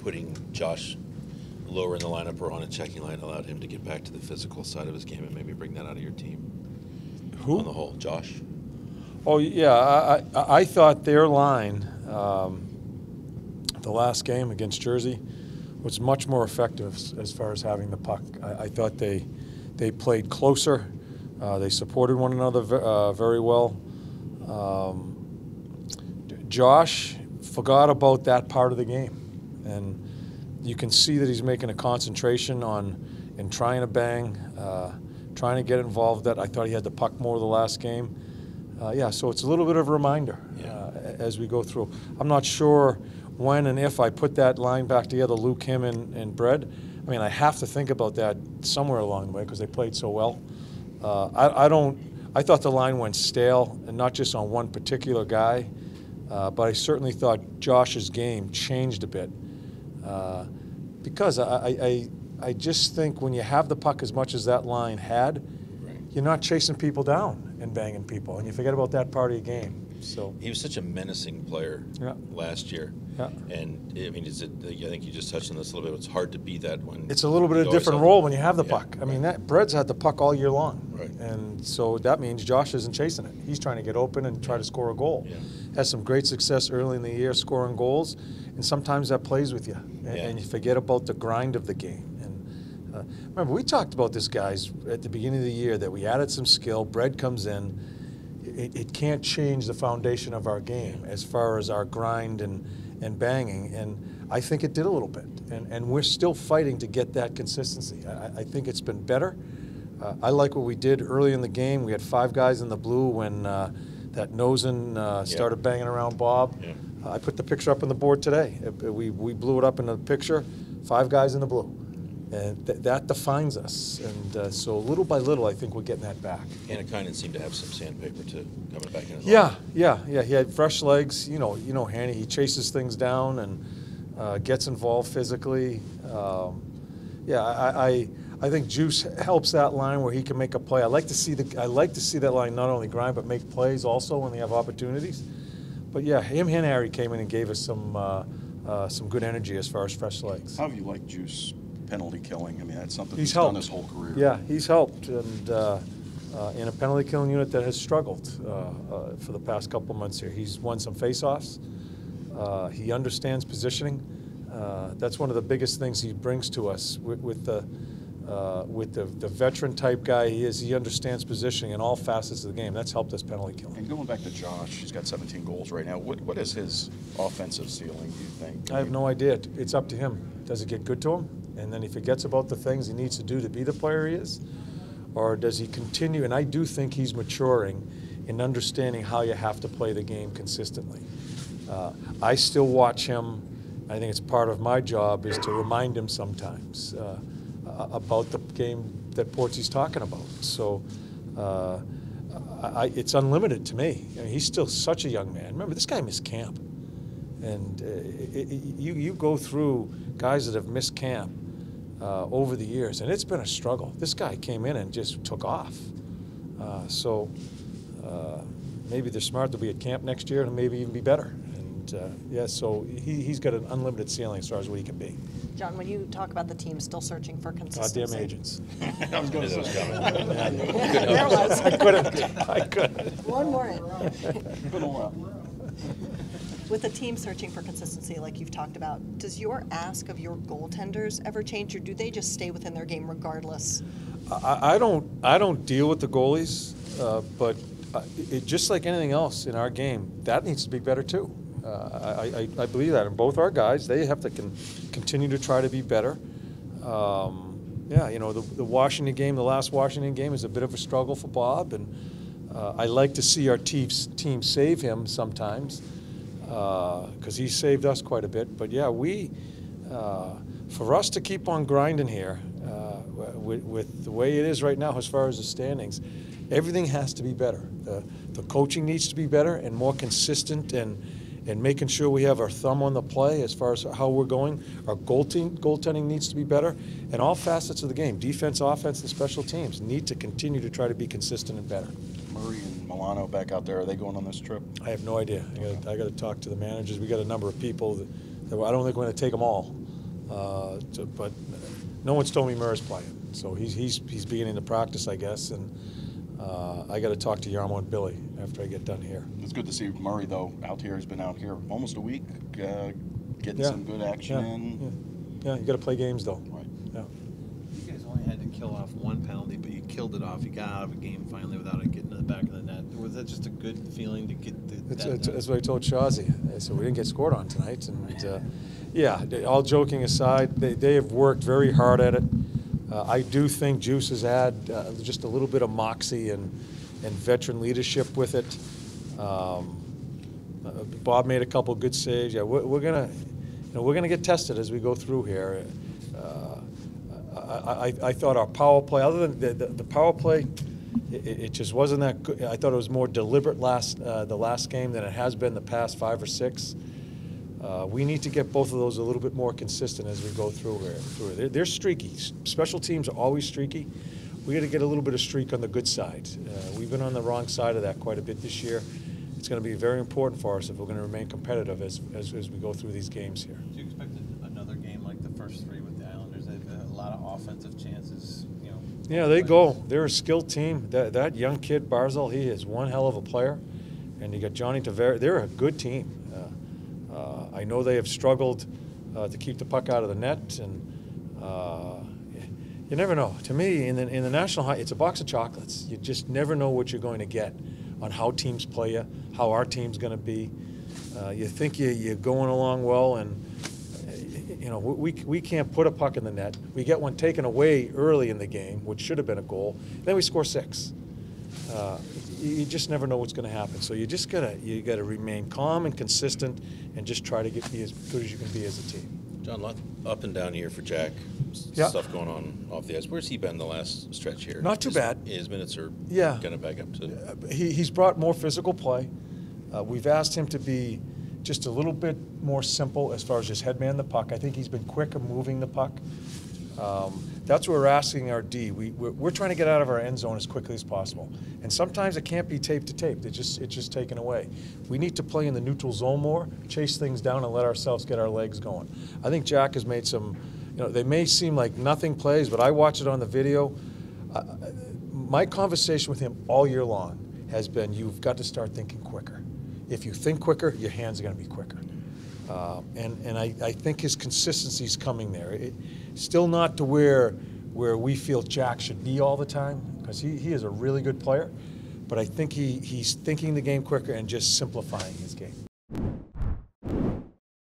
putting Josh lower in the lineup or on a checking line allowed him to get back to the physical side of his game and maybe bring that out of your team? Who? On the whole, Josh? Oh, yeah, I thought their line, the last game against Jersey, was much more effective as far as having the puck. I thought they played closer. They supported one another very well. Josh forgot about that part of the game, and you can see that he's making a concentration in trying to bang, trying to get involved. That I thought he had the puck more the last game. Yeah, so it's a little bit of a reminder as we go through. I'm not sure when and if I put that line back together, Luke, him, and Brett. I mean, I have to think about that somewhere along the way because they played so well. I thought the line went stale, and not just on one particular guy, but I certainly thought Josh's game changed a bit because I just think when you have the puck as much as that line had, you're not chasing people down and banging people, and you forget about that part of your game. So he was such a menacing player last year. Yeah. And I mean, I think you just touched on this a little bit. It's hard to be that when it's a little bit of a different role when you have the puck. I mean, Brett's had the puck all year long, right? And so that means Josh isn't chasing it. He's trying to get open and try to score a goal. Yeah. Has some great success early in the year scoring goals, and sometimes that plays with you, and you forget about the grind of the game. And remember, we talked about this, guys, at the beginning of the year that we added some skill. Brett comes in. It can't change the foundation of our game as far as our grind and banging, and I think it did a little bit, and we're still fighting to get that consistency. I think it's been better. I like what we did early in the game. We had 5 guys in the blue when that Nosen started banging around Bob. Yeah. I put the picture up on the board today. We blew it up in the picture, 5 guys in the blue. And that defines us, and so little by little, I think we're getting that back. Hannikainen seemed to have some sandpaper too, coming back in his Yeah. He had fresh legs. You know, Hanny. He chases things down and gets involved physically. I think Juice helps that line where he can make a play. I like to see that line not only grind but make plays also when they have opportunities. But yeah, him and Harry came in and gave us some good energy as far as fresh legs. How have you liked Juice? Penalty killing. I mean, that's something he's done his whole career. Yeah, he's helped, and in a penalty killing unit that has struggled for the past couple of months here. He's won some face-offs. He understands positioning. That's one of the biggest things he brings to us with the veteran type guy he is. He understands positioning in all facets of the game. That's helped us penalty killing. And going back to Josh, he's got 17 goals right now. What is his offensive ceiling, do you think? I have no idea. It's up to him. Does it get good to him? And then he forgets about the things he needs to do to be the player he is? Or does he continue? And I do think he's maturing in understanding how you have to play the game consistently. I still watch him. I think it's part of my job is to remind him sometimes about the game that Portsy's talking about. So it's unlimited to me. I mean, he's still such a young man. Remember, this guy missed camp. And you go through guys that have missed camp over the years, and it's been a struggle. This guy came in and just took off. So maybe they're smart to be at camp next year and maybe even be better. And so he's got an unlimited ceiling as far as what he can be. John, when you talk about the team still searching for consistency. Goddamn agents. I was going to say. There was. I couldn't. One more in. With the team searching for consistency like you've talked about, does your ask of your goaltenders ever change, or do they just stay within their game regardless? I don't deal with the goalies, but just like anything else in our game, that needs to be better too. I believe that in both our guys, they have to continue to try to be better. The Washington game, the last Washington game, is a bit of a struggle for Bob, and I like to see our team save him sometimes. Because he saved us quite a bit. But yeah, for us to keep on grinding here, with the way it is right now as far as the standings, everything has to be better. The coaching needs to be better and more consistent, and making sure we have our thumb on the play as far as how we're going. Our goaltending needs to be better, and all facets of the game, defense, offense, and special teams, need to continue to try to be consistent and better. Murray and Milano back out there, are they going on this trip? I have no idea. I got to talk to the managers. We got a number of people that I don't think we're going to take them all. But no one's told me Murray's playing, so he's beginning to practice, I guess, and I got to talk to Yarmo and Billy after I get done here. It's good to see Murray, though, out here. He's been out here almost a week, getting some good action in. Yeah, you got to play games, though. Right. Yeah. You guys only had to kill off one penalty, but you killed it off. You got out of a game finally without it getting to the back of the net. Was that just a good feeling to get That's what I told Shazi. I said, we didn't get scored on tonight. And yeah, all joking aside, they have worked very hard at it. I do think Juice has had just a little bit of moxie and veteran leadership with it. Bob made a couple good saves. Yeah, we're gonna get tested as we go through here. I thought our power play, other than the power play, it just wasn't that good. I thought it was more deliberate the last game than it has been the past 5 or 6. We need to get both of those a little bit more consistent as we go through here. They're streaky. Special teams are always streaky. We got to get a little bit of streak on the good side. We've been on the wrong side of that quite a bit this year. It's going to be very important for us if we're going to remain competitive as we go through these games here. Do you expect another game like the first 3 with the Islanders? They've had a lot of offensive chances, you know. Yeah, they go. They're a skilled team. That young kid, Barzal, he is one hell of a player. And you got Johnny Tavares. They're a good team. I know they have struggled to keep the puck out of the net, and you never know. To me, in the National Hockey, it's a box of chocolates. You just never know what you're going to get on how teams play you, how our team's going to be. You think you're going along well, and you know we can't put a puck in the net. We get one taken away early in the game, which should have been a goal. Then we score 6. You just never know what's going to happen. So you gotta remain calm and consistent, and just try to be as good as you can be as a team. John, lot up and down here for Jack. Yeah. Stuff going on off the ice. Where's he been the last stretch here? Not too bad. His minutes are going to back up to. He's brought more physical play. We've asked him to be just a little bit more simple as far as just headman the puck. I think he's been quick at moving the puck. That's what we're asking our D. We're trying to get out of our end zone as quickly as possible. And sometimes it can't be tape to tape. It's just taken away. We need to play in the neutral zone more, chase things down, and let ourselves get our legs going. I think Jack has made some, they may seem like nothing plays, but I watch it on the video. My conversation with him all year long has been, you've got to start thinking quicker. If you think quicker, your hands are going to be quicker. And I think his consistency is coming there. Still not to where we feel Jack should be all the time, because he is a really good player, but I think he's thinking the game quicker and just simplifying his game.